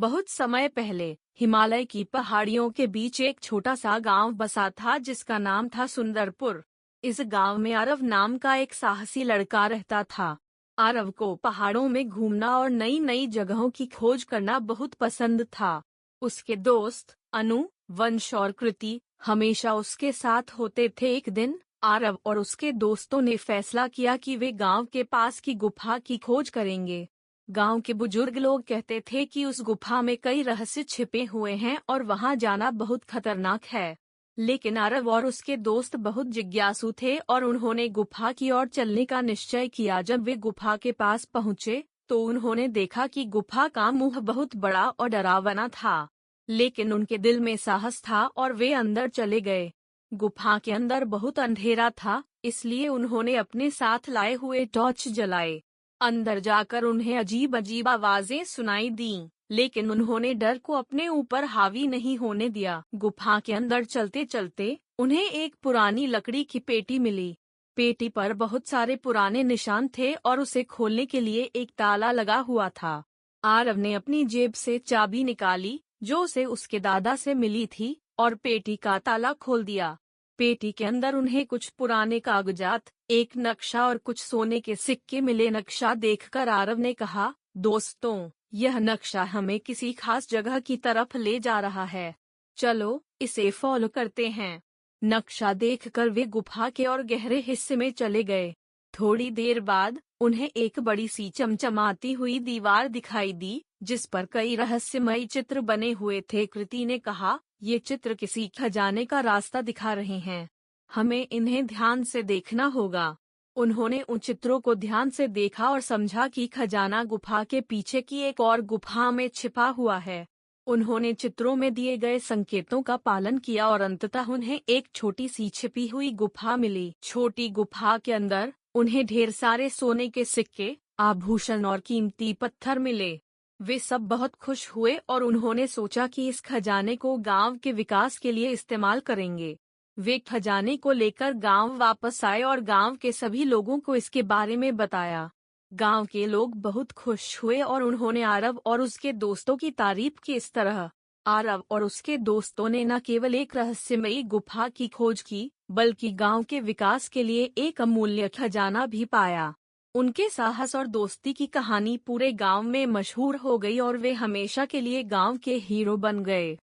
बहुत समय पहले हिमालय की पहाड़ियों के बीच एक छोटा सा गांव बसा था जिसका नाम था सुंदरपुर। इस गांव में आरव नाम का एक साहसी लड़का रहता था। आरव को पहाड़ों में घूमना और नई नई जगहों की खोज करना बहुत पसंद था। उसके दोस्त अनु, वंश और कृति हमेशा उसके साथ होते थे। एक दिन आरव और उसके दोस्तों ने फैसला किया कि वे गांव के पास की गुफा की खोज करेंगे। गांव के बुजुर्ग लोग कहते थे कि उस गुफा में कई रहस्य छिपे हुए हैं और वहां जाना बहुत खतरनाक है। लेकिन आरव और उसके दोस्त बहुत जिज्ञासु थे और उन्होंने गुफा की ओर चलने का निश्चय किया। जब वे गुफा के पास पहुंचे तो उन्होंने देखा कि गुफा का मुंह बहुत बड़ा और डरावना था। लेकिन उनके दिल में साहस था और वे अंदर चले गए। गुफा के अंदर बहुत अंधेरा था, इसलिए उन्होंने अपने साथ लाए हुए टॉर्च जलाए। अंदर जाकर उन्हें अजीब अजीब आवाजें सुनाई दीं, लेकिन उन्होंने डर को अपने ऊपर हावी नहीं होने दिया। गुफा के अंदर चलते चलते उन्हें एक पुरानी लकड़ी की पेटी मिली। पेटी पर बहुत सारे पुराने निशान थे और उसे खोलने के लिए एक ताला लगा हुआ था। आरव ने अपनी जेब से चाबी निकाली जो उसे उसके दादा से मिली थी और पेटी का ताला खोल दिया। पेटी के अंदर उन्हें कुछ पुराने कागजात, एक नक्शा और कुछ सोने के सिक्के मिले। नक्शा देखकर आरव ने कहा, दोस्तों, यह नक्शा हमें किसी खास जगह की तरफ ले जा रहा है। चलो इसे फॉलो करते हैं। नक्शा देखकर वे गुफा के और गहरे हिस्से में चले गए। थोड़ी देर बाद उन्हें एक बड़ी सी चमचमाती हुई दीवार दिखाई दी जिस पर कई रहस्यमयी चित्र बने हुए थे। कृति ने कहा, ये चित्र किसी खजाने का रास्ता दिखा रहे हैं। हमें इन्हें ध्यान से देखना होगा। उन्होंने उन चित्रों को ध्यान से देखा और समझा कि खजाना गुफा के पीछे की एक और गुफा में छिपा हुआ है। उन्होंने चित्रों में दिए गए संकेतों का पालन किया और अंततः उन्हें एक छोटी सी छिपी हुई गुफा मिली। छोटी गुफा के अंदर उन्हें ढेर सारे सोने के सिक्के, आभूषण और कीमती पत्थर मिले। वे सब बहुत खुश हुए और उन्होंने सोचा कि इस खजाने को गांव के विकास के लिए इस्तेमाल करेंगे। वे खजाने को लेकर गांव वापस आए और गांव के सभी लोगों को इसके बारे में बताया। गांव के लोग बहुत खुश हुए और उन्होंने आरव और उसके दोस्तों की तारीफ की। इस तरह आरव और उसके दोस्तों ने न केवल एक रहस्यमयी गुफा की खोज की, बल्कि गांव के विकास के लिए एक अमूल्य खजाना भी पाया। उनके साहस और दोस्ती की कहानी पूरे गांव में मशहूर हो गई और वे हमेशा के लिए गांव के हीरो बन गए।